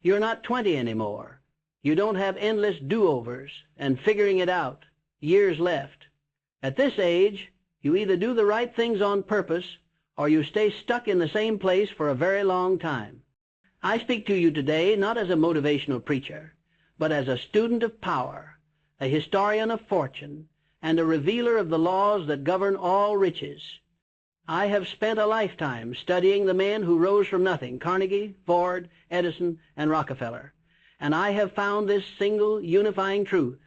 You're not 20 anymore. You don't have endless do-overs and figuring it out, years left. At this age, you either do the right things on purpose or you stay stuck in the same place for a very long time. I speak to you today not as a motivational preacher, but as a student of power, a historian of fortune, and a revealer of the laws that govern all riches. I have spent a lifetime studying the men who rose from nothing, Carnegie, Ford, Edison, and Rockefeller, and I have found this single unifying truth.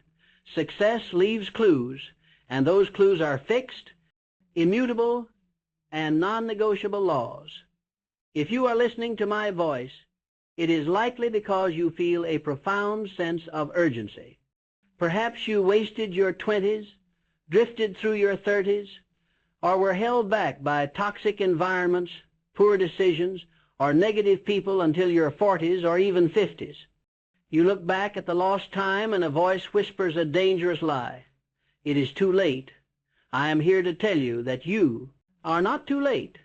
Success leaves clues, and those clues are fixed, immutable, and non-negotiable laws. If you are listening to my voice, it is likely because you feel a profound sense of urgency. Perhaps you wasted your 20s, drifted through your 30s, or were held back by toxic environments, poor decisions, or negative people until your 40s or even 50s. You look back at the lost time and a voice whispers a dangerous lie. It is too late. I am here to tell you that you are not too late,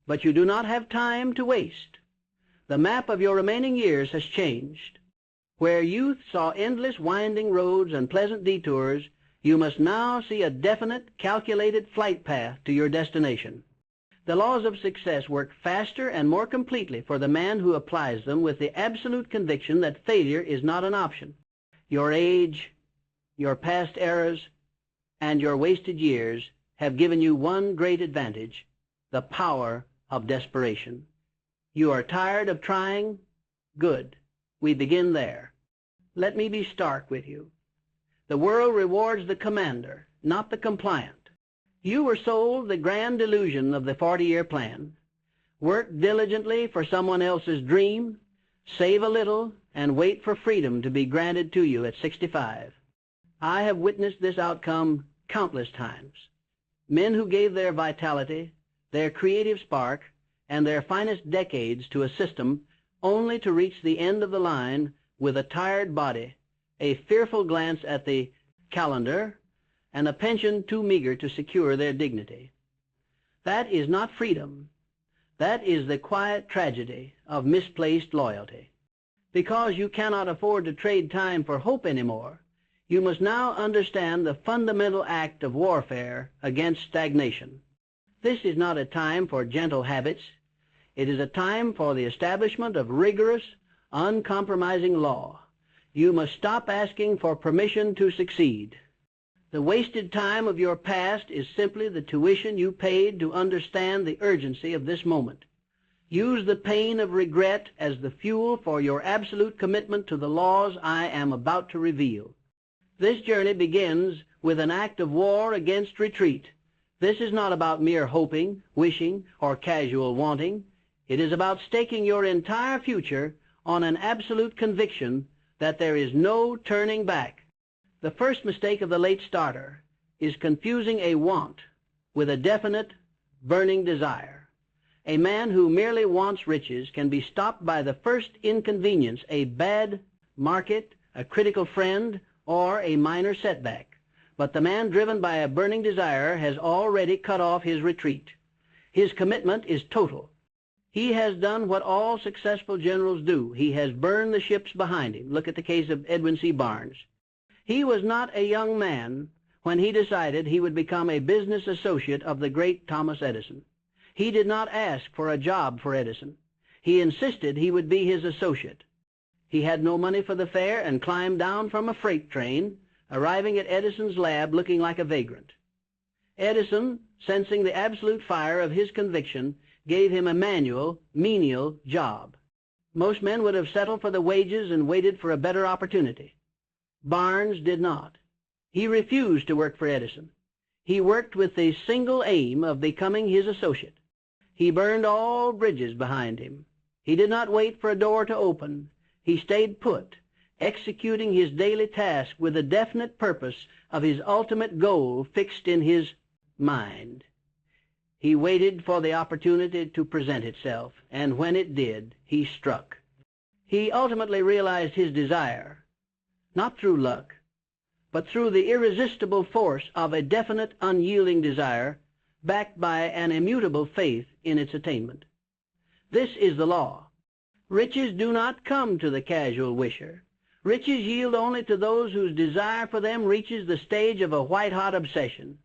but you do not have time to waste. The map of your remaining years has changed. Where youth saw endless winding roads and pleasant detours, you must now see a definite, calculated flight path to your destination. The laws of success work faster and more completely for the man who applies them with the absolute conviction that failure is not an option. Your age, your past errors, and your wasted years have given you one great advantage: the power of desperation. You are tired of trying? Good. We begin there. Let me be stark with you. The world rewards the commander, not the compliant. You were sold the grand delusion of the 40-year plan. Work diligently for someone else's dream, save a little, and wait for freedom to be granted to you at 65. I have witnessed this outcome countless times. Men who gave their vitality, their creative spark, and their finest decades to a system only to reach the end of the line with a tired body, a fearful glance at the calendar, and a pension too meager to secure their dignity. That is not freedom. That is the quiet tragedy of misplaced loyalty. Because you cannot afford to trade time for hope anymore, you must now understand the fundamental act of warfare against stagnation. This is not a time for gentle habits. It is a time for the establishment of rigorous, uncompromising law. You must stop asking for permission to succeed. The wasted time of your past is simply the tuition you paid to understand the urgency of this moment. Use the pain of regret as the fuel for your absolute commitment to the laws I am about to reveal. This journey begins with an act of war against retreat. This is not about mere hoping, wishing, or casual wanting. It is about staking your entire future on an absolute conviction that there is no turning back. The first mistake of the late starter is confusing a want with a definite, burning desire. A man who merely wants riches can be stopped by the first inconvenience, a bad market, a critical friend, or a minor setback. But the man driven by a burning desire has already cut off his retreat. His commitment is total. He has done what all successful generals do. He has burned the ships behind him. Look at the case of Edwin C. Barnes. He was not a young man when he decided he would become a business associate of the great Thomas Edison. He did not ask for a job for Edison. He insisted he would be his associate. He had no money for the fare and climbed down from a freight train, arriving at Edison's lab looking like a vagrant. Edison, sensing the absolute fire of his conviction, gave him a manual, menial job. Most men would have settled for the wages and waited for a better opportunity. Barnes did not. He refused to work for Edison. He worked with the single aim of becoming his associate. He burned all bridges behind him. He did not wait for a door to open. He stayed put, executing his daily task with the definite purpose of his ultimate goal fixed in his mind. He waited for the opportunity to present itself, and when it did, he struck. He ultimately realized his desire, not through luck, but through the irresistible force of a definite, unyielding desire, backed by an immutable faith in its attainment. This is the law. Riches do not come to the casual wisher. Riches yield only to those whose desire for them reaches the stage of a white-hot obsession.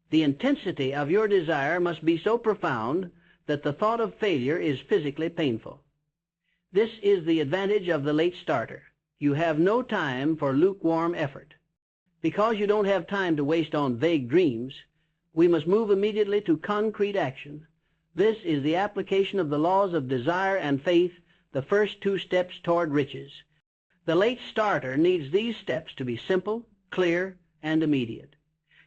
The intensity of your desire must be so profound that the thought of failure is physically painful. This is the advantage of the late starter. You have no time for lukewarm effort. Because you don't have time to waste on vague dreams, we must move immediately to concrete action. This is the application of the laws of desire and faith, the first two steps toward riches. The late starter needs these steps to be simple, clear, and immediate.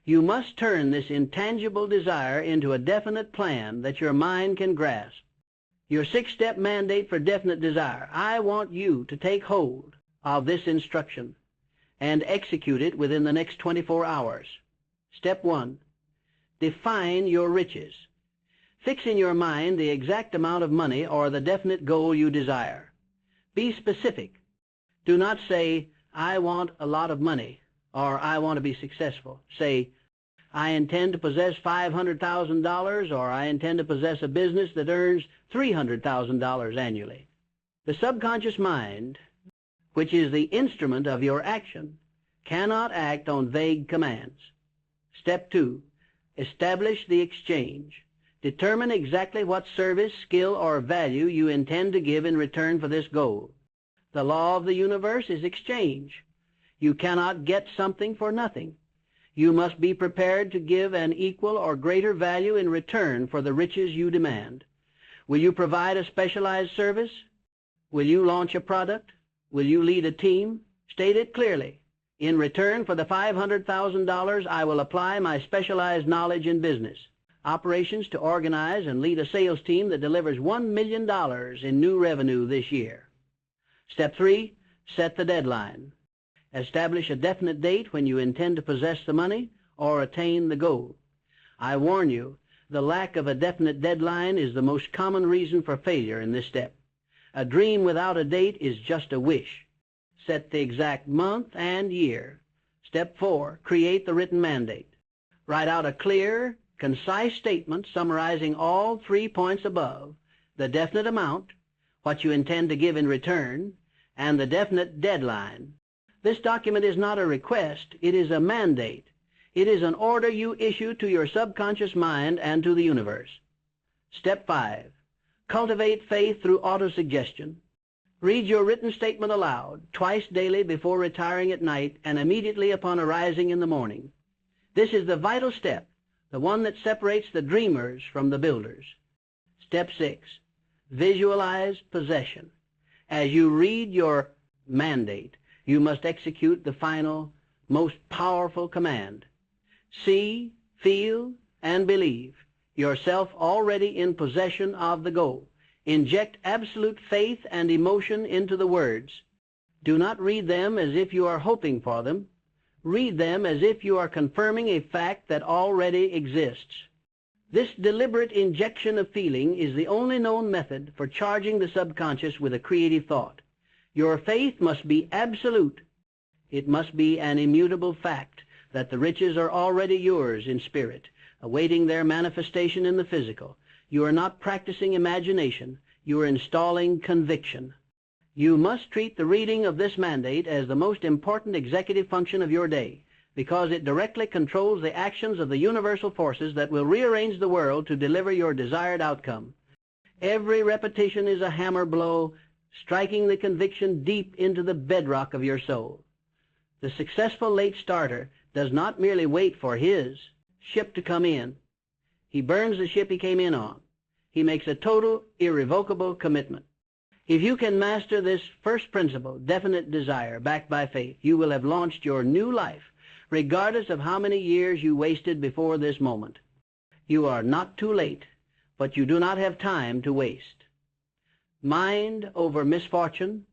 You must turn this intangible desire into a definite plan that your mind can grasp. Your six-step mandate for definite desire. I want you to take hold of this instruction and execute it within the next 24 hours. Step 1. Define your riches. Fix in your mind the exact amount of money or the definite goal you desire. Be specific. Do not say, I want a lot of money, or I want to be successful. Say, I intend to possess $500,000, or I intend to possess a business that earns $300,000 annually. The subconscious mind, which is the instrument of your action, cannot act on vague commands. Step 2. Establish the exchange. Determine exactly what service, skill, or value you intend to give in return for this goal. The law of the universe is exchange. You cannot get something for nothing. You must be prepared to give an equal or greater value in return for the riches you demand. Will you provide a specialized service? Will you launch a product? Will you lead a team? State it clearly. In return for the $500,000, I will apply my specialized knowledge in business operations to organize and lead a sales team that delivers $1 million in new revenue this year. Step 3, set the deadline. Establish a definite date when you intend to possess the money or attain the goal. I warn you, the lack of a definite deadline is the most common reason for failure in this step. A dream without a date is just a wish. Set the exact month and year. Step 4, create the written mandate. Write out a clear, concise statement summarizing all 3 points above: the definite amount, what you intend to give in return, and the definite deadline. This document is not a request, it is a mandate. It is an order you issue to your subconscious mind and to the universe. Step 5. Cultivate faith through autosuggestion. Read your written statement aloud, twice daily before retiring at night and immediately upon arising in the morning. This is the vital step, the one that separates the dreamers from the builders. Step 6. Visualize possession. As you read your mandate, you must execute the final, most powerful command. See, feel, and believe yourself already in possession of the goal. Inject absolute faith and emotion into the words. Do not read them as if you are hoping for them. Read them as if you are confirming a fact that already exists. This deliberate injection of feeling is the only known method for charging the subconscious with a creative thought. Your faith must be absolute. It must be an immutable fact that the riches are already yours in spirit, awaiting their manifestation in the physical. You are not practicing imagination. You are installing conviction. You must treat the reading of this mandate as the most important executive function of your day, because it directly controls the actions of the universal forces that will rearrange the world to deliver your desired outcome. Every repetition is a hammer blow, striking the conviction deep into the bedrock of your soul. The successful late starter does not merely wait for his ship to come in. He burns the ship he came in on. He makes a total, irrevocable commitment. If you can master this first principle, definite desire, backed by faith, you will have launched your new life, regardless of how many years you wasted before this moment. You are not too late, but you do not have time to waste. Mind over misfortune,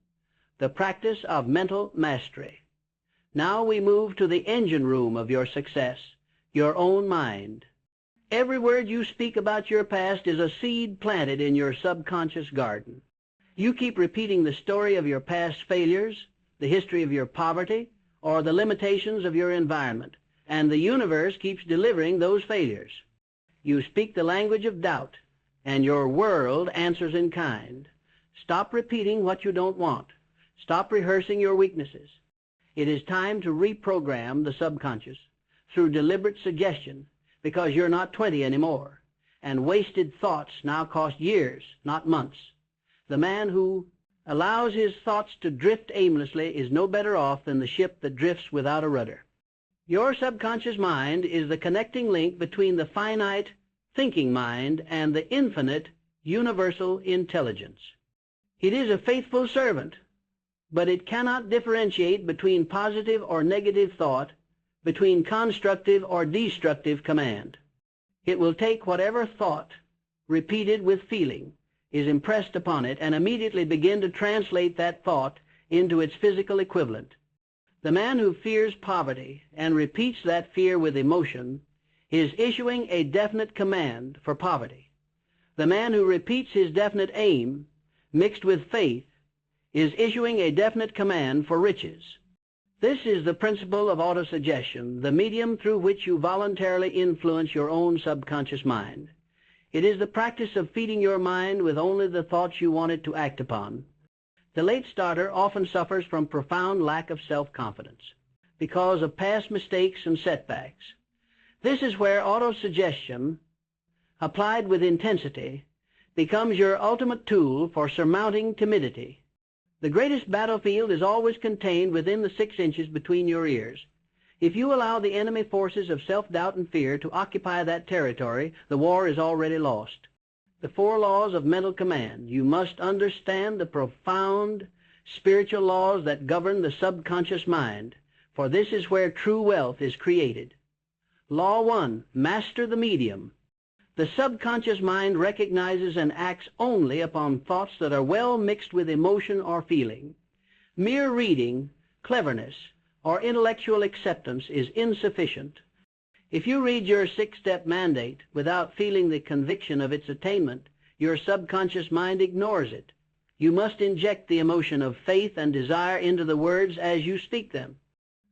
the practice of mental mastery. Now we move to the engine room of your success, your own mind. Every word you speak about your past is a seed planted in your subconscious garden. You keep repeating the story of your past failures, the history of your poverty, or the limitations of your environment, and the universe keeps delivering those failures. You speak the language of doubt, and your world answers in kind. Stop repeating what you don't want. Stop rehearsing your weaknesses. It is time to reprogram the subconscious through deliberate suggestion, because you're not 20 anymore, and wasted thoughts now cost years, not months. The man who allows his thoughts to drift aimlessly is no better off than the ship that drifts without a rudder. Your subconscious mind is the connecting link between the finite thinking mind and the infinite universal intelligence. It is a faithful servant, but it cannot differentiate between positive or negative thought, between constructive or destructive command. It will take whatever thought, repeated with feeling, is impressed upon it and immediately begin to translate that thought into its physical equivalent. The man who fears poverty and repeats that fear with emotion is issuing a definite command for poverty. The man who repeats his definite aim, mixed with faith, is issuing a definite command for riches. This is the principle of autosuggestion, the medium through which you voluntarily influence your own subconscious mind. It is the practice of feeding your mind with only the thoughts you want it to act upon. The late starter often suffers from profound lack of self-confidence because of past mistakes and setbacks. This is where autosuggestion, applied with intensity, becomes your ultimate tool for surmounting timidity. The greatest battlefield is always contained within the 6 inches between your ears. If you allow the enemy forces of self-doubt and fear to occupy that territory, the war is already lost. The 4 laws of mental command. You must understand the profound spiritual laws that govern the subconscious mind, for this is where true wealth is created. Law 1, master the medium. The subconscious mind recognizes and acts only upon thoughts that are well mixed with emotion or feeling. Mere reading, cleverness, or intellectual acceptance is insufficient. If you read your 6-step mandate without feeling the conviction of its attainment, your subconscious mind ignores it. You must inject the emotion of faith and desire into the words as you speak them.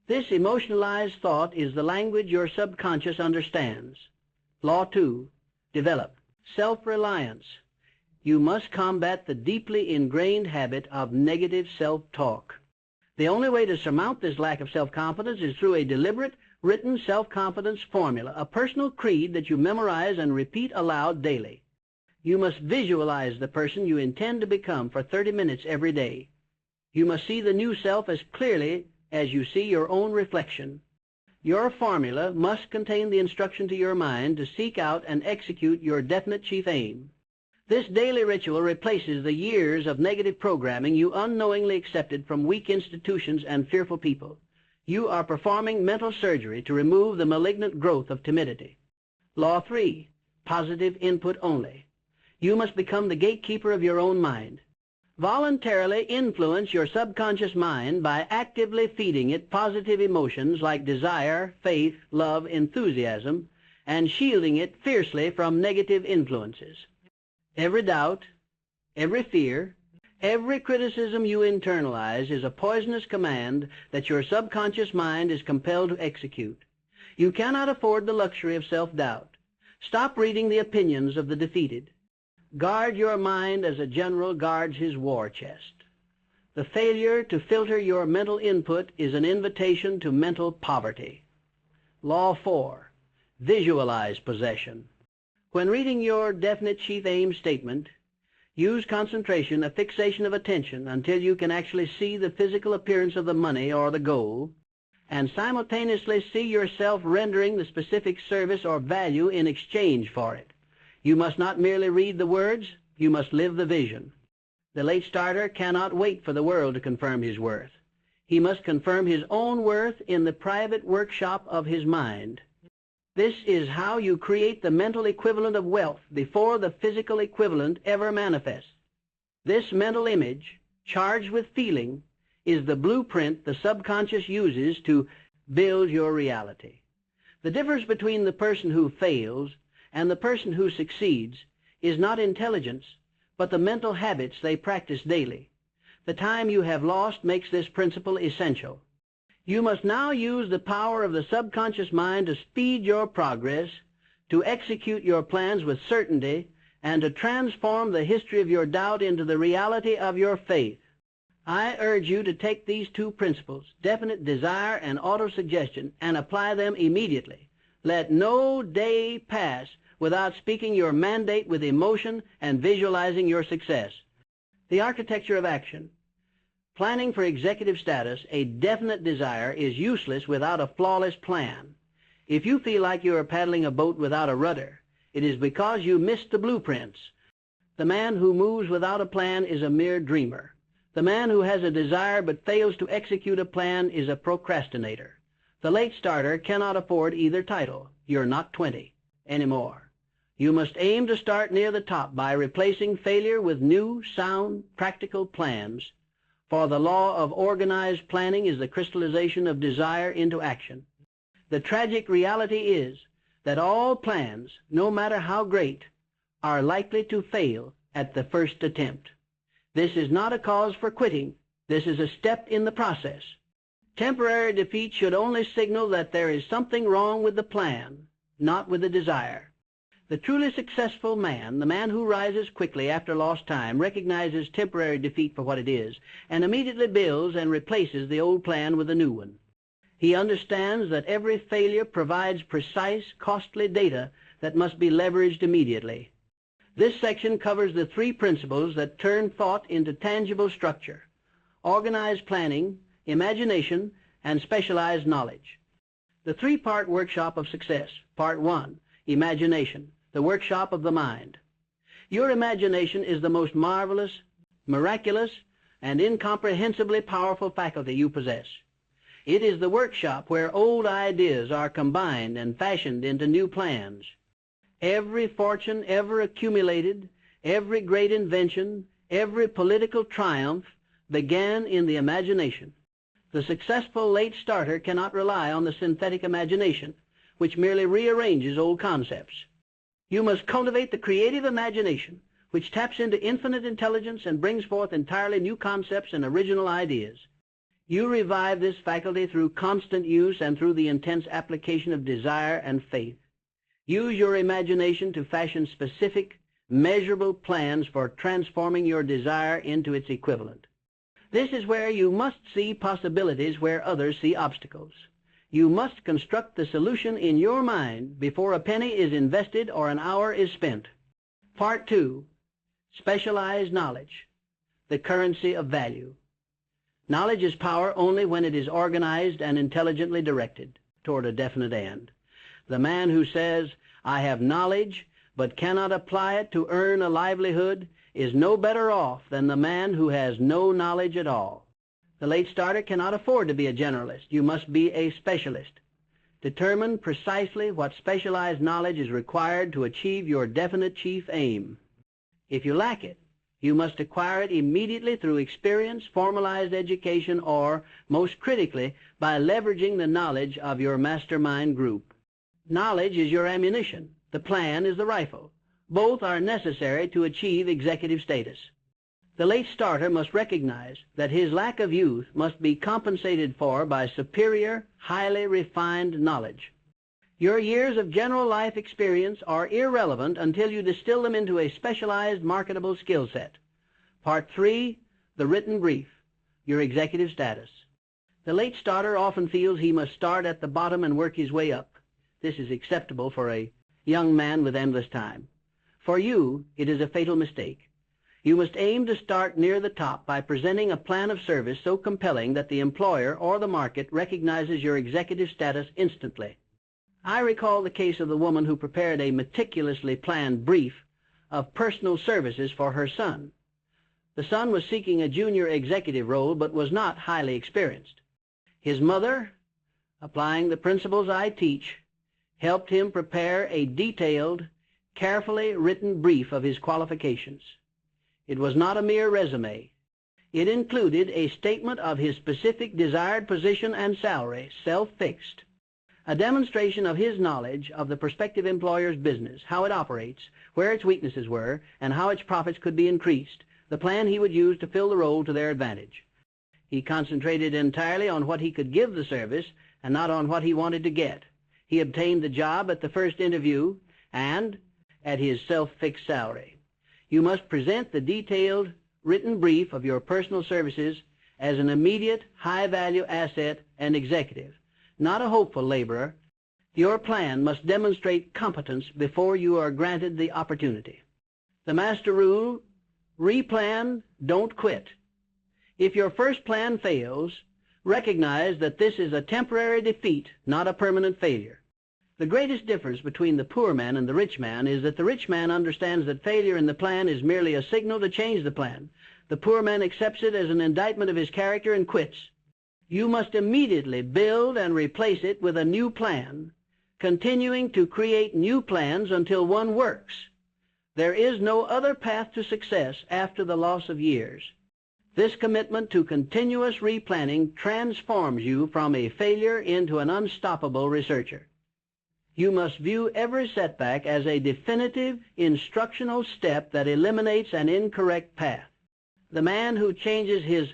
This emotionalized thought is the language your subconscious understands. Law 2, develop self-reliance. You must combat the deeply ingrained habit of negative self-talk. The only way to surmount this lack of self-confidence is through a deliberate, written self-confidence formula, a personal creed that you memorize and repeat aloud daily. You must visualize the person you intend to become for 30 minutes every day. You must see the new self as clearly as you see your own reflection. Your formula must contain the instruction to your mind to seek out and execute your definite chief aim. This daily ritual replaces the years of negative programming you unknowingly accepted from weak institutions and fearful people. You are performing mental surgery to remove the malignant growth of timidity. Law 3, positive input only. You must become the gatekeeper of your own mind. Voluntarily influence your subconscious mind by actively feeding it positive emotions like desire, faith, love, enthusiasm, and shielding it fiercely from negative influences. Every doubt, every fear, every criticism you internalize is a poisonous command that your subconscious mind is compelled to execute. You cannot afford the luxury of self-doubt. Stop reading the opinions of the defeated. Guard your mind as a general guards his war chest. The failure to filter your mental input is an invitation to mental poverty. Law 4, visualize possession. When reading your definite chief aim statement, use concentration, a fixation of attention, until you can actually see the physical appearance of the money or the goal, and simultaneously see yourself rendering the specific service or value in exchange for it. You must not merely read the words, you must live the vision. The late starter cannot wait for the world to confirm his worth. He must confirm his own worth in the private workshop of his mind. This is how you create the mental equivalent of wealth before the physical equivalent ever manifests. This mental image, charged with feeling, is the blueprint the subconscious uses to build your reality. The difference between the person who fails and the person who succeeds is not intelligence, but the mental habits they practice daily. The time you have lost makes this principle essential. You must now use the power of the subconscious mind to speed your progress, to execute your plans with certainty, and to transform the history of your doubt into the reality of your faith. I urge you to take these two principles, definite desire and autosuggestion, and apply them immediately. Let no day pass without speaking your mandate with emotion and visualizing your success. The architecture of action. Planning for executive status, a definite desire, is useless without a flawless plan. If you feel like you are paddling a boat without a rudder, it is because you missed the blueprints. The man who moves without a plan is a mere dreamer. The man who has a desire but fails to execute a plan is a procrastinator. The late starter cannot afford either title. You're not 20 anymore. You must aim to start near the top by replacing failure with new, sound, practical plans. For the law of organized planning is the crystallization of desire into action. The tragic reality is that all plans, no matter how great, are likely to fail at the first attempt. This is not a cause for quitting. This is a step in the process. Temporary defeat should only signal that there is something wrong with the plan, not with the desire. The truly successful man, the man who rises quickly after lost time, recognizes temporary defeat for what it is, and immediately builds and replaces the old plan with a new one. He understands that every failure provides precise, costly data that must be leveraged immediately. This section covers the three principles that turn thought into tangible structure: organized planning, imagination, and specialized knowledge. The three-part workshop of success. Part 1, imagination, the workshop of the mind. Your imagination is the most marvelous, miraculous, and incomprehensibly powerful faculty you possess. It is the workshop where old ideas are combined and fashioned into new plans. Every fortune ever accumulated, every great invention, every political triumph began in the imagination. The successful late starter cannot rely on the synthetic imagination, which merely rearranges old concepts. You must cultivate the creative imagination, which taps into infinite intelligence and brings forth entirely new concepts and original ideas. You revive this faculty through constant use and through the intense application of desire and faith. Use your imagination to fashion specific, measurable plans for transforming your desire into its equivalent. This is where you must see possibilities where others see obstacles. You must construct the solution in your mind before a penny is invested or an hour is spent. Part 2, specialized knowledge, the currency of value. Knowledge is power only when it is organized and intelligently directed toward a definite end. The man who says, "I have knowledge, but cannot apply it to earn a livelihood," is no better off than the man who has no knowledge at all. The late starter cannot afford to be a generalist. You must be a specialist. Determine precisely what specialized knowledge is required to achieve your definite chief aim. If you lack it, you must acquire it immediately through experience, formalized education, or, most critically, by leveraging the knowledge of your mastermind group. Knowledge is your ammunition. The plan is the rifle. Both are necessary to achieve executive status. The late starter must recognize that his lack of youth must be compensated for by superior, highly refined knowledge. Your years of general life experience are irrelevant until you distill them into a specialized, marketable skill set. Part 3, the written brief, your executive status. The late starter often feels he must start at the bottom and work his way up. This is acceptable for a young man with endless time. For you, it is a fatal mistake. You must aim to start near the top by presenting a plan of service so compelling that the employer or the market recognizes your executive status instantly. I recall the case of the woman who prepared a meticulously planned brief of personal services for her son. The son was seeking a junior executive role but was not highly experienced. His mother, applying the principles I teach, helped him prepare a detailed, carefully written brief of his qualifications. It was not a mere resume. It included a statement of his specific desired position and salary, self-fixed, a demonstration of his knowledge of the prospective employer's business, how it operates, where its weaknesses were, and how its profits could be increased, the plan he would use to fill the role to their advantage. He concentrated entirely on what he could give the service and not on what he wanted to get. He obtained the job at the first interview and at his self-fixed salary. You must present the detailed written brief of your personal services as an immediate, high-value asset and executive, not a hopeful laborer. Your plan must demonstrate competence before you are granted the opportunity. The master rule: replan, don't quit. If your first plan fails, recognize that this is a temporary defeat, not a permanent failure. The greatest difference between the poor man and the rich man is that the rich man understands that failure in the plan is merely a signal to change the plan. The poor man accepts it as an indictment of his character and quits. You must immediately build and replace it with a new plan, continuing to create new plans until one works. There is no other path to success after the loss of years. This commitment to continuous replanning transforms you from a failure into an unstoppable researcher. You must view every setback as a definitive instructional step that eliminates an incorrect path. The man who changes his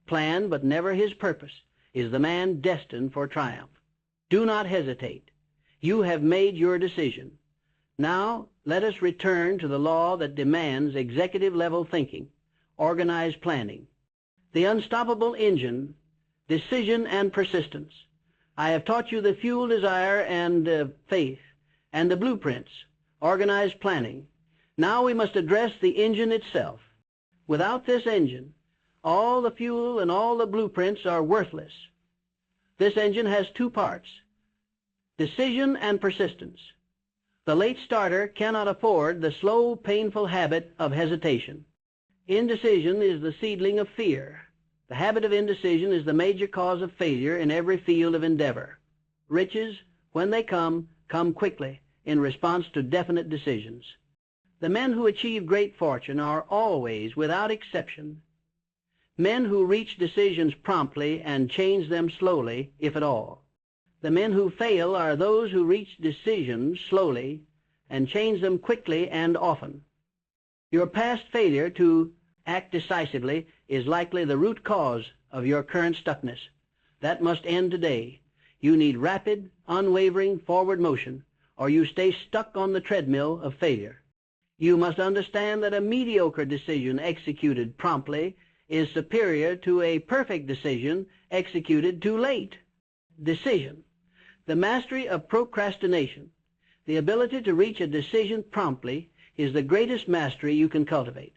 plan but never his purpose is the man destined for triumph. Do not hesitate. You have made your decision. Now let us return to the law that demands executive-level thinking, organized planning, the unstoppable engine, decision and persistence. I have taught you the fuel, desire, and faith, and the blueprints, organized planning. Now we must address the engine itself. Without this engine, all the fuel and all the blueprints are worthless. This engine has two parts: decision and persistence. The late starter cannot afford the slow, painful habit of hesitation. Indecision is the seedling of fear. The habit of indecision is the major cause of failure in every field of endeavor. Riches, when they come quickly in response to definite decisions. The men who achieve great fortune are always, without exception, men who reach decisions promptly and change them slowly, if at all. The men who fail are those who reach decisions slowly and change them quickly and often. Your past failure to act decisively is likely the root cause of your current stuckness. That must end today. You need rapid, unwavering forward motion, or you stay stuck on the treadmill of failure. You must understand that a mediocre decision executed promptly is superior to a perfect decision executed too late. Decision. The mastery of procrastination, the ability to reach a decision promptly, is the greatest mastery you can cultivate.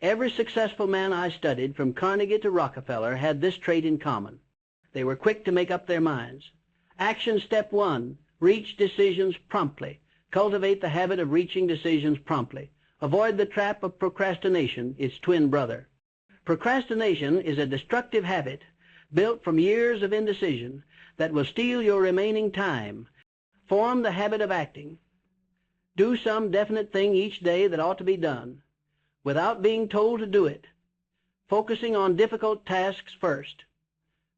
Every successful man I studied, from Carnegie to Rockefeller, had this trait in common. They were quick to make up their minds. Action step 1, reach decisions promptly. Cultivate the habit of reaching decisions promptly. Avoid the trap of procrastination, its twin brother. Procrastination is a destructive habit built from years of indecision that will steal your remaining time. Form the habit of acting. Do some definite thing each day that ought to be done, without being told to do it, focusing on difficult tasks first.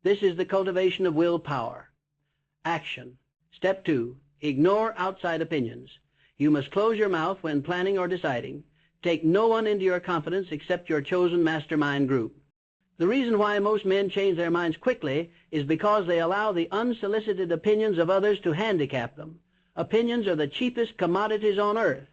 This is the cultivation of willpower. Action. Step 2, ignore outside opinions. You must close your mouth when planning or deciding. Take no one into your confidence except your chosen mastermind group. The reason why most men change their minds quickly is because they allow the unsolicited opinions of others to handicap them. Opinions are the cheapest commodities on earth.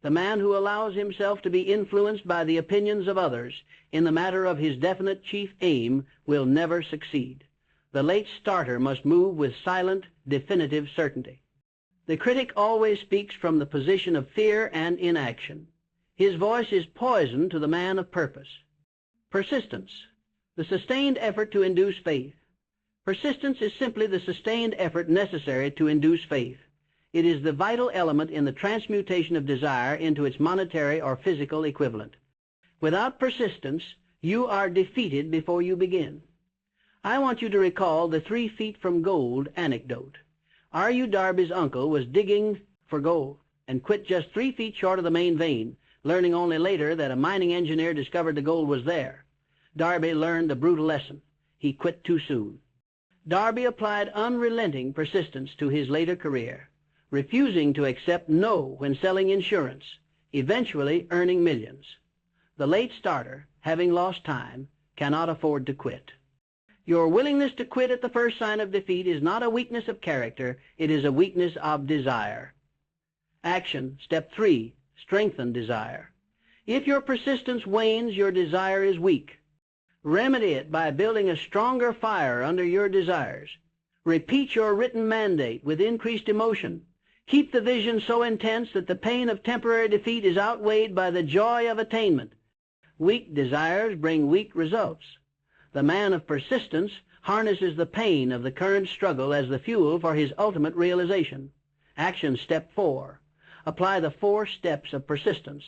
The man who allows himself to be influenced by the opinions of others in the matter of his definite chief aim will never succeed. The late starter must move with silent, definitive certainty. The critic always speaks from the position of fear and inaction. His voice is poison to the man of purpose. Persistence, the sustained effort to induce faith. Persistence is simply the sustained effort necessary to induce faith. It is the vital element in the transmutation of desire into its monetary or physical equivalent. Without persistence, you are defeated before you begin. I want you to recall the 3 feet from gold anecdote. R.U. Darby's uncle was digging for gold and quit just 3 feet short of the main vein, learning only later that a mining engineer discovered the gold was there. Darby learned a brutal lesson. He quit too soon. Darby applied unrelenting persistence to his later career, refusing to accept no when selling insurance, eventually earning millions. The late starter, having lost time, cannot afford to quit. Your willingness to quit at the first sign of defeat is not a weakness of character, it is a weakness of desire. Action. Step 3. Strengthen desire. If your persistence wanes, your desire is weak. Remedy it by building a stronger fire under your desires. Repeat your written mandate with increased emotion. Keep the vision so intense that the pain of temporary defeat is outweighed by the joy of attainment. Weak desires bring weak results. The man of persistence harnesses the pain of the current struggle as the fuel for his ultimate realization. Action step 4. Apply the 4 steps of persistence.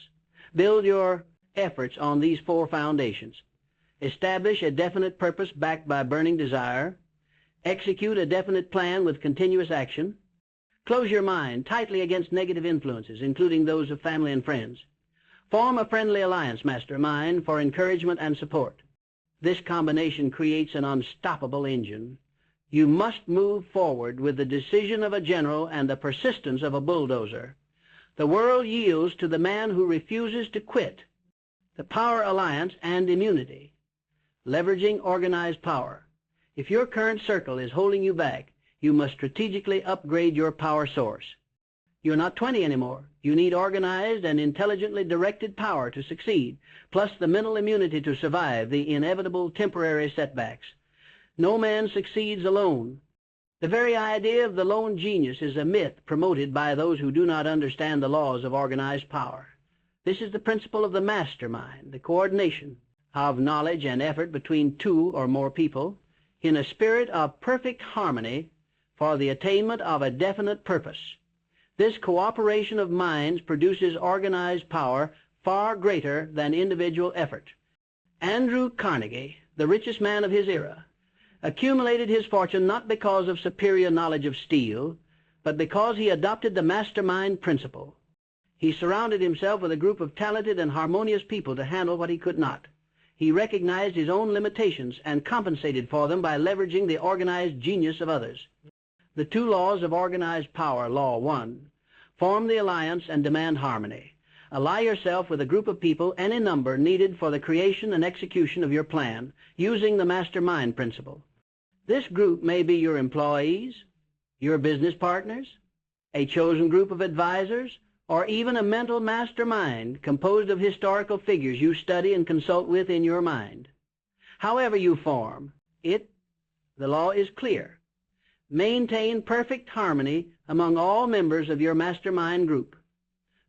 Build your efforts on these 4 foundations. Establish a definite purpose backed by burning desire. Execute a definite plan with continuous action. Close your mind tightly against negative influences, including those of family and friends. Form a friendly alliance, mastermind, for encouragement and support. This combination creates an unstoppable engine. You must move forward with the decision of a general and the persistence of a bulldozer. The world yields to the man who refuses to quit. The power alliance and immunity. Leveraging organized power. If your current circle is holding you back, you must strategically upgrade your power source. You're not 20 anymore. You need organized and intelligently directed power to succeed, plus the mental immunity to survive the inevitable temporary setbacks. No man succeeds alone. The very idea of the lone genius is a myth promoted by those who do not understand the laws of organized power. This is the principle of the mastermind, the coordination of knowledge and effort between 2 or more people in a spirit of perfect harmony for the attainment of a definite purpose. This cooperation of minds produces organized power far greater than individual effort. Andrew Carnegie, the richest man of his era, accumulated his fortune not because of superior knowledge of steel, but because he adopted the mastermind principle. He surrounded himself with a group of talented and harmonious people to handle what he could not. He recognized his own limitations and compensated for them by leveraging the organized genius of others. The 2 laws of organized power. Law 1. Form the alliance and demand harmony. Ally yourself with a group of people, any number, needed for the creation and execution of your plan, using the mastermind principle. This group may be your employees, your business partners, a chosen group of advisors, or even a mental mastermind composed of historical figures you study and consult with in your mind. However you form it, the law is clear. Maintain perfect harmony among all members of your mastermind group.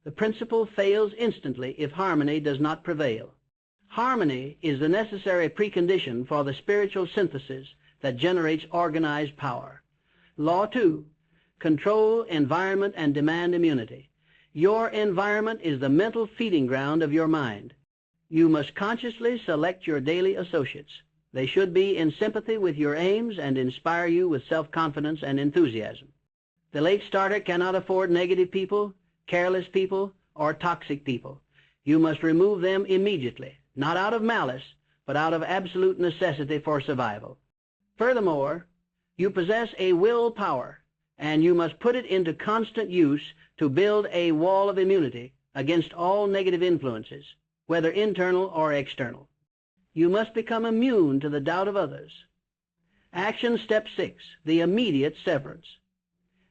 The principle fails instantly if harmony does not prevail. Harmony is the necessary precondition for the spiritual synthesis that generates organized power. Law 2. Control environment and demand immunity. Your environment is the mental feeding ground of your mind. You must consciously select your daily associates. They should be in sympathy with your aims and inspire you with self-confidence and enthusiasm. The late starter cannot afford negative people, careless people, or toxic people. You must remove them immediately, not out of malice, but out of absolute necessity for survival. Furthermore, you possess a willpower, and you must put it into constant use to build a wall of immunity against all negative influences, whether internal or external. You must become immune to the doubt of others. Action step 6, the immediate severance.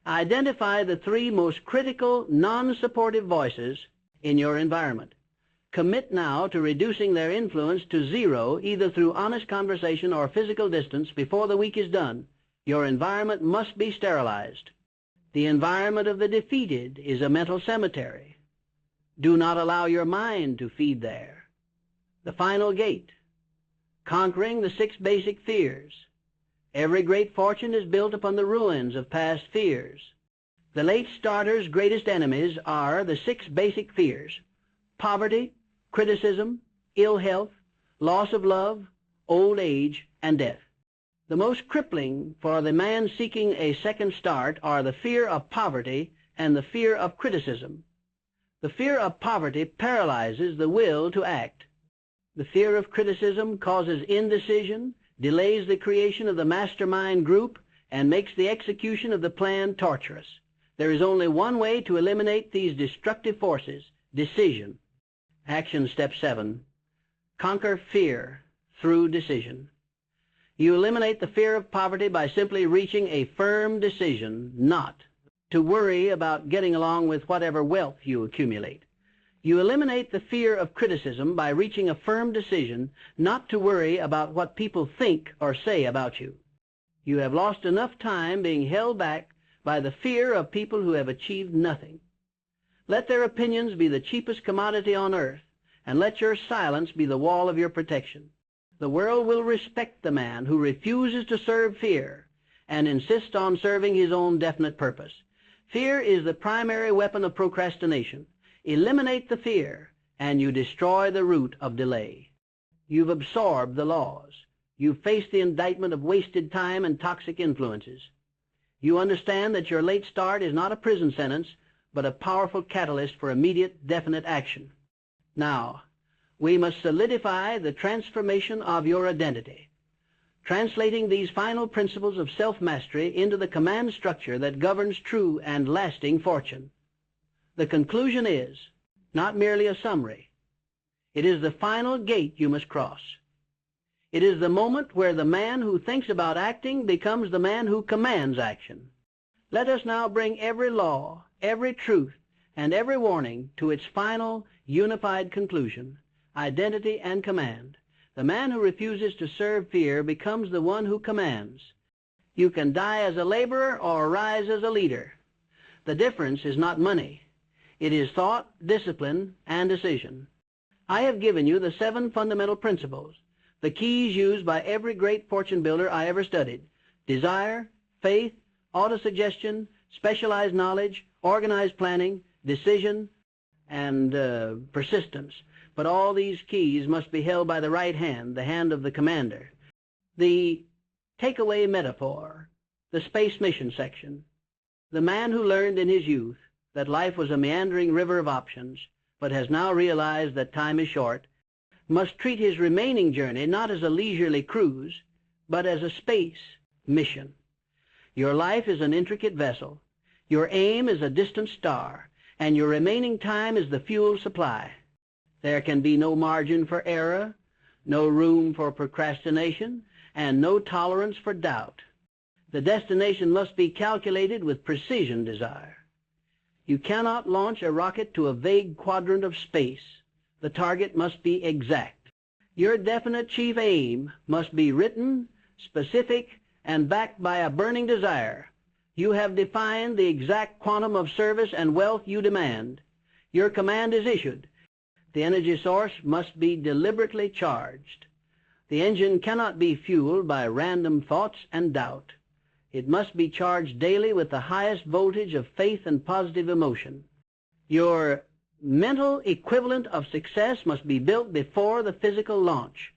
Identify the 3 most critical, non-supportive voices in your environment. Commit now to reducing their influence to 0, either through honest conversation or physical distance, before the week is done. Your environment must be sterilized. The environment of the defeated is a mental cemetery. Do not allow your mind to feed there. The final gate. Conquering the 6 basic fears. Every great fortune is built upon the ruins of past fears. The late starter's greatest enemies are the 6 basic fears: poverty, criticism, ill health, loss of love, old age, and death. The most crippling for the man seeking a second start are the fear of poverty and the fear of criticism. The fear of poverty paralyzes the will to act. The fear of criticism causes indecision, delays the creation of the mastermind group, and makes the execution of the plan torturous. There is only one way to eliminate these destructive forces: decision. Action step 7. Conquer fear through decision. You eliminate the fear of poverty by simply reaching a firm decision not to worry about getting along with whatever wealth you accumulate. You eliminate the fear of criticism by reaching a firm decision not to worry about what people think or say about you. You have lost enough time being held back by the fear of people who have achieved nothing. Let their opinions be the cheapest commodity on earth, and let your silence be the wall of your protection. The world will respect the man who refuses to serve fear and insists on serving his own definite purpose. Fear is the primary weapon of procrastination. Eliminate the fear, and you destroy the root of delay. You've absorbed the laws. You've faced the indictment of wasted time and toxic influences. You understand that your late start is not a prison sentence, but a powerful catalyst for immediate, definite action. Now, we must solidify the transformation of your identity, translating these final principles of self-mastery into the command structure that governs true and lasting fortune. The conclusion is not merely a summary. It is the final gate you must cross. It is the moment where the man who thinks about acting becomes the man who commands action. Let us now bring every law, every truth, and every warning to its final, unified conclusion, identity and command. The man who refuses to serve fear becomes the one who commands. You can die as a laborer or rise as a leader. The difference is not money. It is thought, discipline, and decision. I have given you the 7 fundamental principles, the keys used by every great fortune builder I ever studied: desire, faith, autosuggestion, specialized knowledge, organized planning, decision, and persistence. But all these keys must be held by the right hand, the hand of the commander. The takeaway metaphor, the space mission section. The man who learned in his youth that life was a meandering river of options, but has now realized that time is short, must treat his remaining journey not as a leisurely cruise, but as a space mission. Your life is an intricate vessel. Your aim is a distant star, and your remaining time is the fuel supply. There can be no margin for error, no room for procrastination, and no tolerance for doubt. The destination must be calculated with precision desire. You cannot launch a rocket to a vague quadrant of space. The target must be exact. Your definite chief aim must be written, specific, and backed by a burning desire. You have defined the exact quantum of service and wealth you demand. Your command is issued. The energy source must be deliberately charged. The engine cannot be fueled by random thoughts and doubt. It must be charged daily with the highest voltage of faith and positive emotion. Your mental equivalent of success must be built before the physical launch.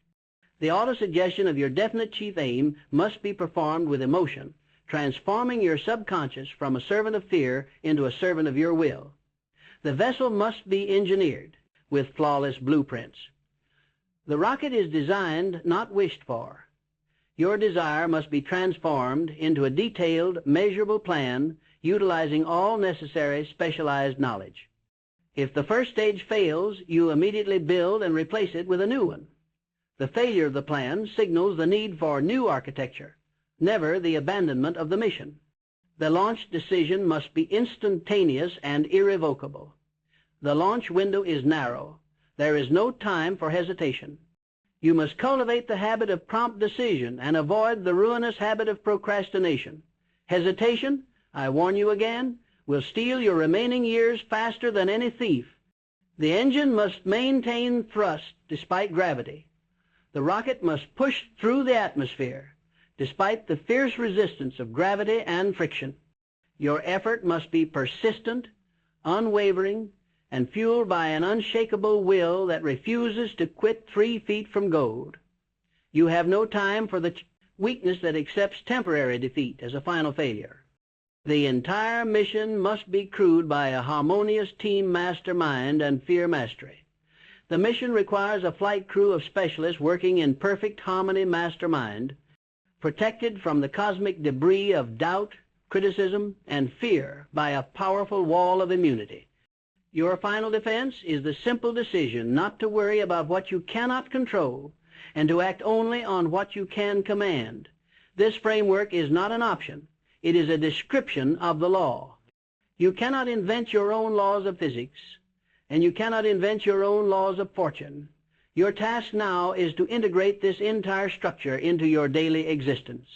The autosuggestion of your definite chief aim must be performed with emotion, transforming your subconscious from a servant of fear into a servant of your will. The vessel must be engineered with flawless blueprints. The rocket is designed, not wished for. Your desire must be transformed into a detailed, measurable plan utilizing all necessary specialized knowledge. If the first stage fails, you immediately build and replace it with a new one. The failure of the plan signals the need for new architecture, never the abandonment of the mission. The launch decision must be instantaneous and irrevocable. The launch window is narrow. There is no time for hesitation. You must cultivate the habit of prompt decision and avoid the ruinous habit of procrastination. Hesitation, I warn you again, will steal your remaining years faster than any thief. The engine must maintain thrust despite gravity. The rocket must push through the atmosphere despite the fierce resistance of gravity and friction. Your effort must be persistent, unwavering, and fueled by an unshakable will that refuses to quit 3 feet from gold. You have no time for the weakness that accepts temporary defeat as a final failure. The entire mission must be crewed by a harmonious team mastermind and fear mastery. The mission requires a flight crew of specialists working in perfect harmony mastermind, protected from the cosmic debris of doubt, criticism, and fear by a powerful wall of immunity. Your final defense is the simple decision not to worry about what you cannot control and to act only on what you can command. This framework is not an option. It is a description of the law. You cannot invent your own laws of physics. and you cannot invent your own laws of fortune. Your task now is to integrate this entire structure into your daily existence.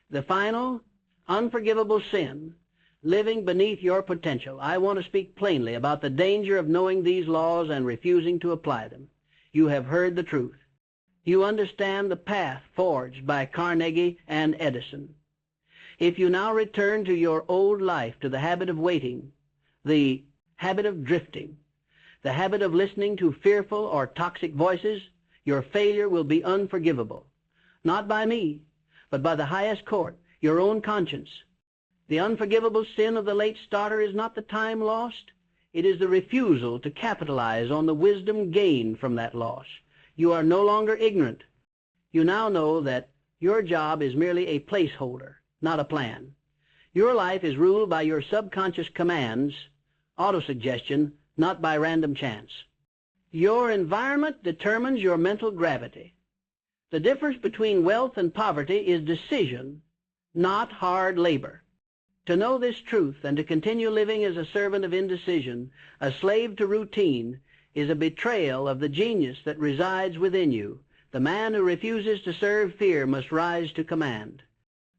The final, unforgivable sin, living beneath your potential. I want to speak plainly about the danger of knowing these laws and refusing to apply them. You have heard the truth. You understand the path forged by Carnegie and Edison. If you now return to your old life, to the habit of waiting, the habit of drifting, the habit of listening to fearful or toxic voices, your failure will be unforgivable. Not by me, but by the highest court, your own conscience. The unforgivable sin of the late starter is not the time lost. It is the refusal to capitalize on the wisdom gained from that loss. You are no longer ignorant. You now know that your job is merely a placeholder, not a plan. Your life is ruled by your subconscious commands, autosuggestion, not by random chance. Your environment determines your mental gravity. The difference between wealth and poverty is decision, not hard labor. To know this truth and to continue living as a servant of indecision, a slave to routine, is a betrayal of the genius that resides within you. The man who refuses to serve fear must rise to command.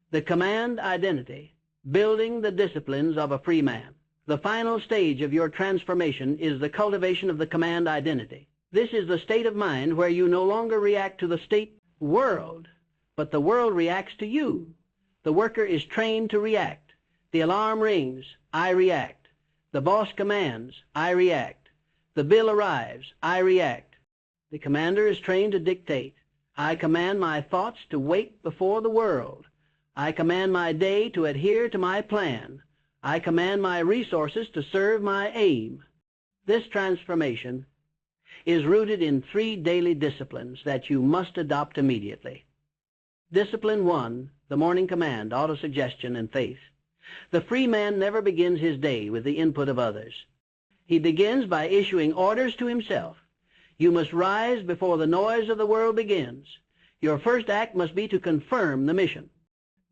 The command identity, building the disciplines of a free man. The final stage of your transformation is the cultivation of the command identity. This is the state of mind where you no longer react to the state world, but the world reacts to you. The worker is trained to react. The alarm rings, I react. The boss commands, I react. The bill arrives, I react. The commander is trained to dictate. I command my thoughts to wait before the world. I command my day to adhere to my plan. I command my resources to serve my aim. This transformation is rooted in 3 daily disciplines that you must adopt immediately. Discipline 1, the morning command, autosuggestion, and faith. The free man never begins his day with the input of others. He begins by issuing orders to himself. You must rise before the noise of the world begins. Your first act must be to confirm the mission.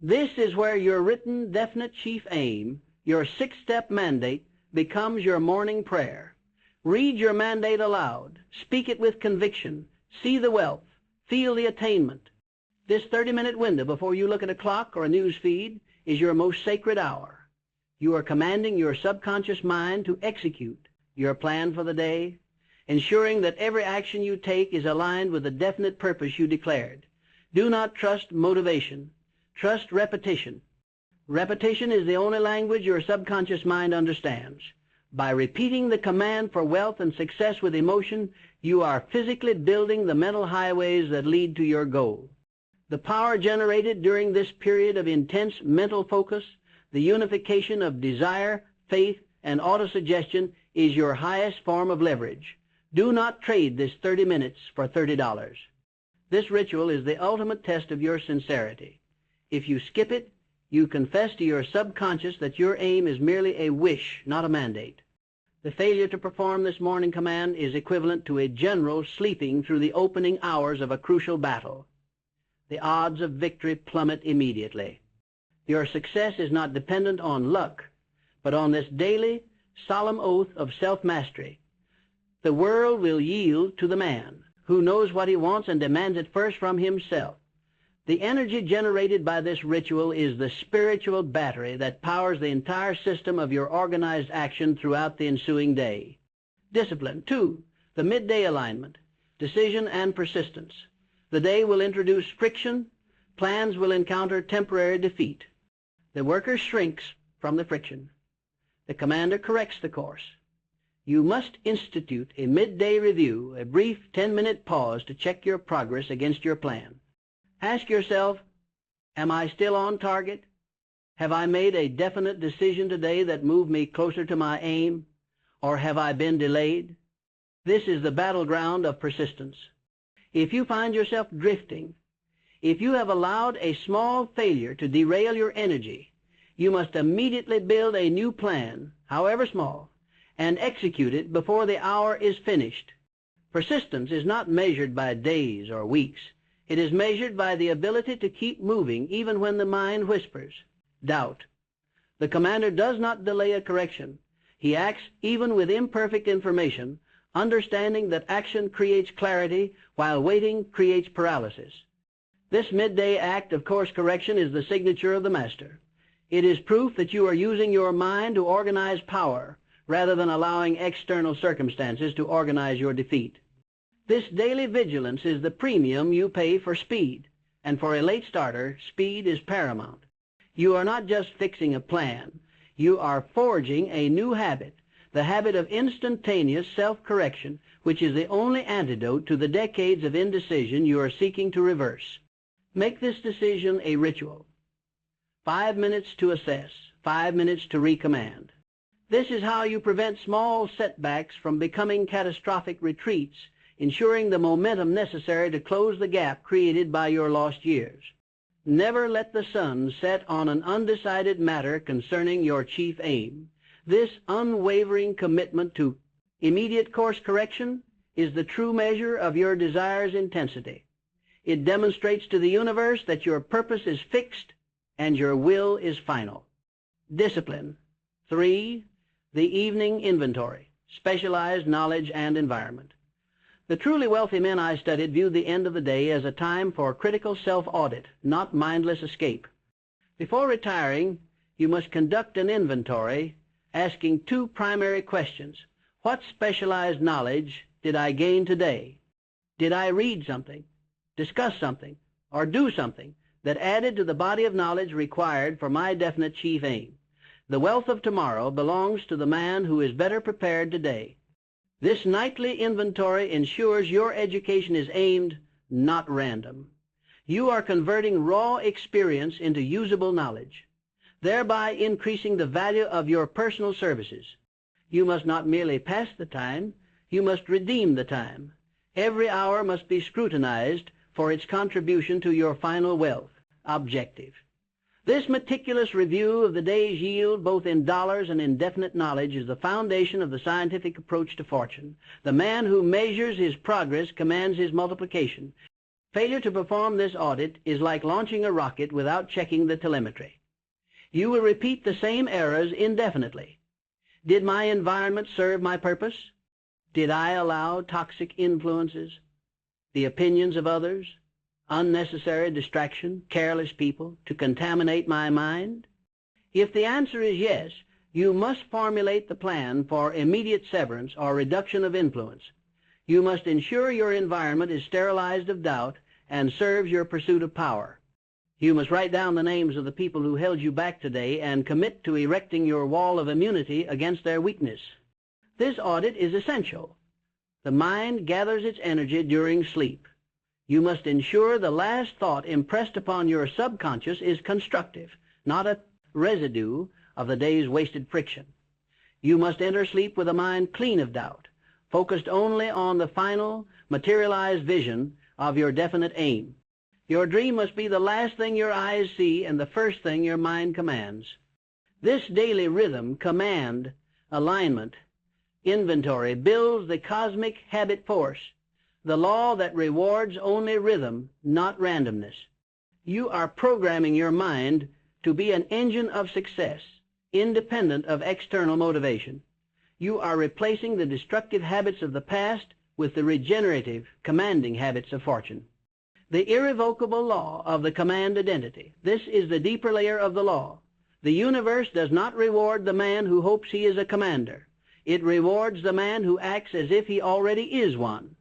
This is where your written, definite chief aim, your 6-step mandate, becomes your morning prayer. Read your mandate aloud. Speak it with conviction. See the wealth. Feel the attainment. This 30-minute window before you look at a clock or a news feed is your most sacred hour. You are commanding your subconscious mind to execute your plan for the day, ensuring that every action you take is aligned with the definite purpose you declared. Do not trust motivation. Trust repetition. Repetition is the only language your subconscious mind understands. By repeating the command for wealth and success with emotion, you are physically building the mental highways that lead to your goal. The power generated during this period of intense mental focus, the unification of desire, faith, and autosuggestion, is your highest form of leverage. Do not trade this 30 minutes for $30. This ritual is the ultimate test of your sincerity. If you skip it, you confess to your subconscious that your aim is merely a wish, not a mandate. The failure to perform this morning command is equivalent to a general sleeping through the opening hours of a crucial battle. The odds of victory plummet immediately. Your success is not dependent on luck, but on this daily, solemn oath of self-mastery. The world will yield to the man who knows what he wants and demands it first from himself. The energy generated by this ritual is the spiritual battery that powers the entire system of your organized action throughout the ensuing day. Discipline 2, the midday alignment, decision and persistence. The day will introduce friction. Plans will encounter temporary defeat. The worker shrinks from the friction. The commander corrects the course. You must institute a midday review, a brief 10-minute pause to check your progress against your plan. Ask yourself, am I still on target? Have I made a definite decision today that moved me closer to my aim? Or have I been delayed? This is the battleground of persistence. If you find yourself drifting, if you have allowed a small failure to derail your energy, you must immediately build a new plan, however small, and execute it before the hour is finished. Persistence is not measured by days or weeks. It is measured by the ability to keep moving even when the mind whispers doubt. The commander does not delay a correction. He acts even with imperfect information, understanding that action creates clarity while waiting creates paralysis. This midday act of course correction is the signature of the master. It is proof that you are using your mind to organize power rather than allowing external circumstances to organize your defeat. This daily vigilance is the premium you pay for speed, and for a late starter, speed is paramount. You are not just fixing a plan. You are forging a new habit, the habit of instantaneous self-correction, which is the only antidote to the decades of indecision you are seeking to reverse. Make this decision a ritual. 5 minutes to assess, 5 minutes to recommand. This is how you prevent small setbacks from becoming catastrophic retreats, ensuring the momentum necessary to close the gap created by your lost years. Never let the sun set on an undecided matter concerning your chief aim. This unwavering commitment to immediate course correction is the true measure of your desire's intensity. It demonstrates to the universe that your purpose is fixed and your will is final. Discipline. 3. The evening inventory, specialized knowledge and environment. The truly wealthy men I studied viewed the end of the day as a time for critical self-audit, not mindless escape. Before retiring, you must conduct an inventory asking 2 primary questions. What specialized knowledge did I gain today? Did I read something, discuss something, or do something that added to the body of knowledge required for my definite chief aim? The wealth of tomorrow belongs to the man who is better prepared today. This nightly inventory ensures your education is aimed, not random. You are converting raw experience into usable knowledge, thereby increasing the value of your personal services. You must not merely pass the time, you must redeem the time. Every hour must be scrutinized for its contribution to your final wealth, objective. This meticulous review of the day's yield, both in dollars and in definite knowledge, is the foundation of the scientific approach to fortune. The man who measures his progress commands his multiplication. Failure to perform this audit is like launching a rocket without checking the telemetry. You will repeat the same errors indefinitely. Did my environment serve my purpose? Did I allow toxic influences, the opinions of others, unnecessary distraction, careless people, to contaminate my mind? If the answer is yes, you must formulate the plan for immediate severance or reduction of influence. You must ensure your environment is sterilized of doubt and serves your pursuit of power. You must write down the names of the people who held you back today and commit to erecting your wall of immunity against their weakness. This audit is essential. The mind gathers its energy during sleep. You must ensure the last thought impressed upon your subconscious is constructive, not a residue of the day's wasted friction. You must enter sleep with a mind clean of doubt, focused only on the final, materialized vision of your definite aim. Your dream must be the last thing your eyes see and the first thing your mind commands. This daily rhythm, command, alignment, inventory builds the cosmic habit force, the law that rewards only rhythm, not randomness. You are programming your mind to be an engine of success, independent of external motivation. You are replacing the destructive habits of the past with the regenerative, commanding habits of fortune. The irrevocable law of the command identity. This is the deeper layer of the law. The universe does not reward the man who hopes he is a commander. It rewards the man who acts as if he already is one.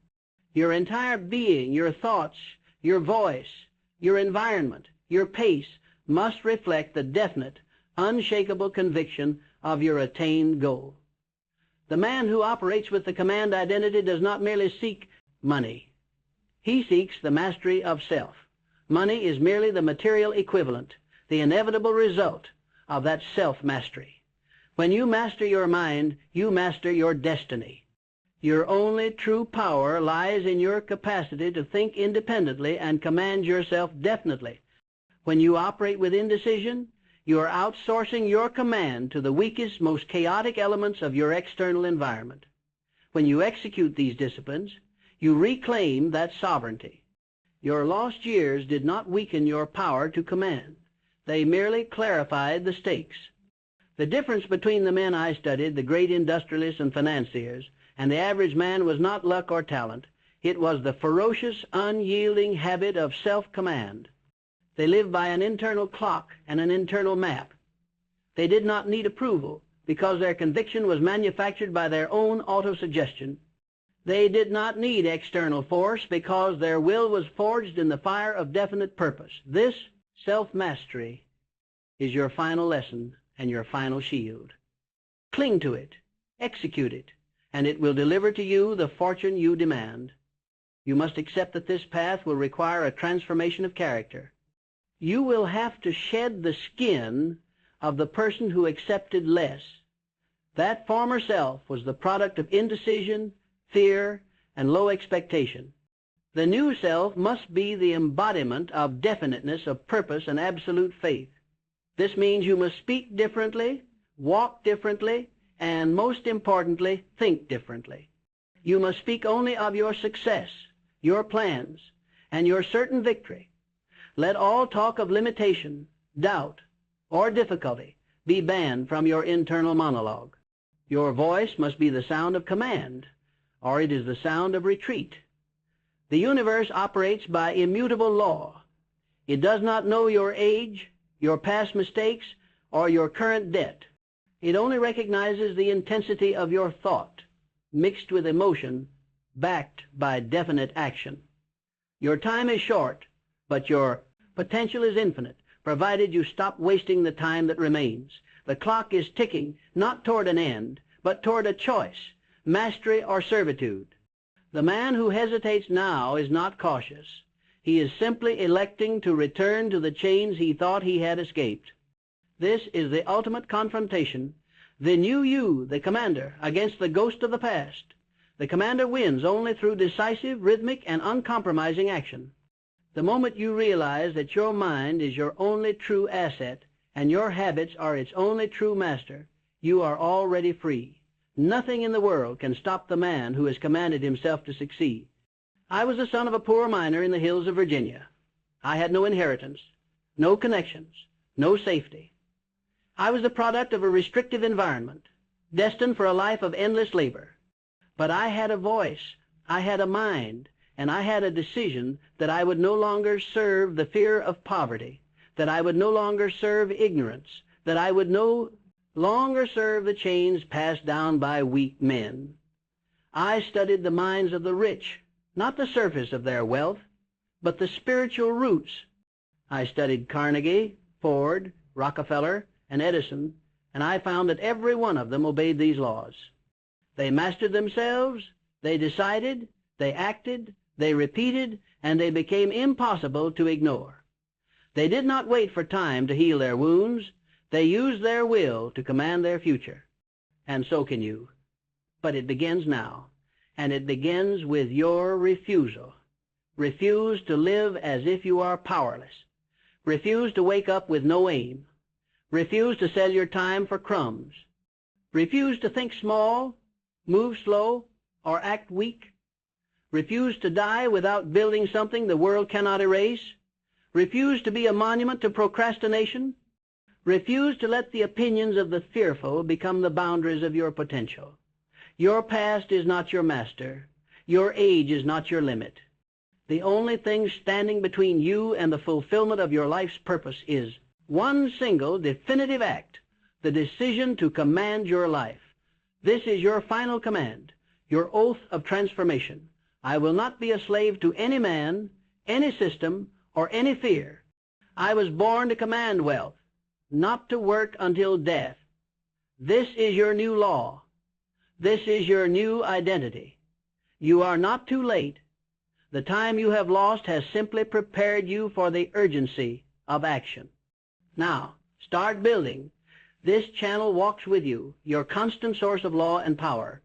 Your entire being, your thoughts, your voice, your environment, your pace must reflect the definite, unshakable conviction of your attained goal. The man who operates with the command identity does not merely seek money. He seeks the mastery of self. Money is merely the material equivalent, the inevitable result of that self-mastery. When you master your mind, you master your destiny. Your only true power lies in your capacity to think independently and command yourself definitely. When you operate with indecision, you are outsourcing your command to the weakest, most chaotic elements of your external environment. When you execute these disciplines, you reclaim that sovereignty. Your lost years did not weaken your power to command. They merely clarified the stakes. The difference between the men I studied, the great industrialists and financiers, and the average man was not luck or talent. It was the ferocious, unyielding habit of self-command. They lived by an internal clock and an internal map. They did not need approval because their conviction was manufactured by their own autosuggestion. They did not need external force because their will was forged in the fire of definite purpose. This self-mastery is your final lesson and your final shield. Cling to it, execute it, and it will deliver to you the fortune you demand. You must accept that this path will require a transformation of character. You will have to shed the skin of the person who accepted less. That former self was the product of indecision, fear, and low expectation. The new self must be the embodiment of definiteness of purpose and absolute faith. This means you must speak differently, walk differently, and most importantly, think differently. You must speak only of your success, your plans, and your certain victory. Let all talk of limitation, doubt, or difficulty be banned from your internal monologue. Your voice must be the sound of command, or it is the sound of retreat. The universe operates by immutable law. It does not know your age, your past mistakes, or your current debt. It only recognizes the intensity of your thought, mixed with emotion, backed by definite action. Your time is short, but your potential is infinite, provided you stop wasting the time that remains. The clock is ticking, not toward an end, but toward a choice, mastery or servitude. The man who hesitates now is not cautious. He is simply electing to return to the chains he thought he had escaped. This is the ultimate confrontation. The new you, the commander, against the ghost of the past. The commander wins only through decisive, rhythmic, and uncompromising action. The moment you realize that your mind is your only true asset and your habits are its only true master, you are already free. Nothing in the world can stop the man who has commanded himself to succeed. I was the son of a poor miner in the hills of Virginia. I had no inheritance, no connections, no safety. I was the product of a restrictive environment, destined for a life of endless labor. But I had a voice, I had a mind, and I had a decision that I would no longer serve the fear of poverty, that I would no longer serve ignorance, that I would no longer serve the chains passed down by weak men. I studied the minds of the rich, not the surface of their wealth, but the spiritual roots. I studied Carnegie, Ford, Rockefeller, and Edison, and I found that every one of them obeyed these laws. They mastered themselves, they decided, they acted, they repeated, and they became impossible to ignore. They did not wait for time to heal their wounds. They used their will to command their future. And so can you. But it begins now, and it begins with your refusal. Refuse to live as if you are powerless. Refuse to wake up with no aim. Refuse to sell your time for crumbs. Refuse to think small, move slow, or act weak. Refuse to die without building something the world cannot erase. Refuse to be a monument to procrastination. Refuse to let the opinions of the fearful become the boundaries of your potential. Your past is not your master. Your age is not your limit. The only thing standing between you and the fulfillment of your life's purpose is one single definitive act, the decision to command your life. This is your final command, your oath of transformation. I will not be a slave to any man, any system, or any fear. I was born to command wealth, not to work until death. This is your new law. This is your new identity. You are not too late. The time you have lost has simply prepared you for the urgency of action. Now, start building. This channel walks with you, your constant source of law and power.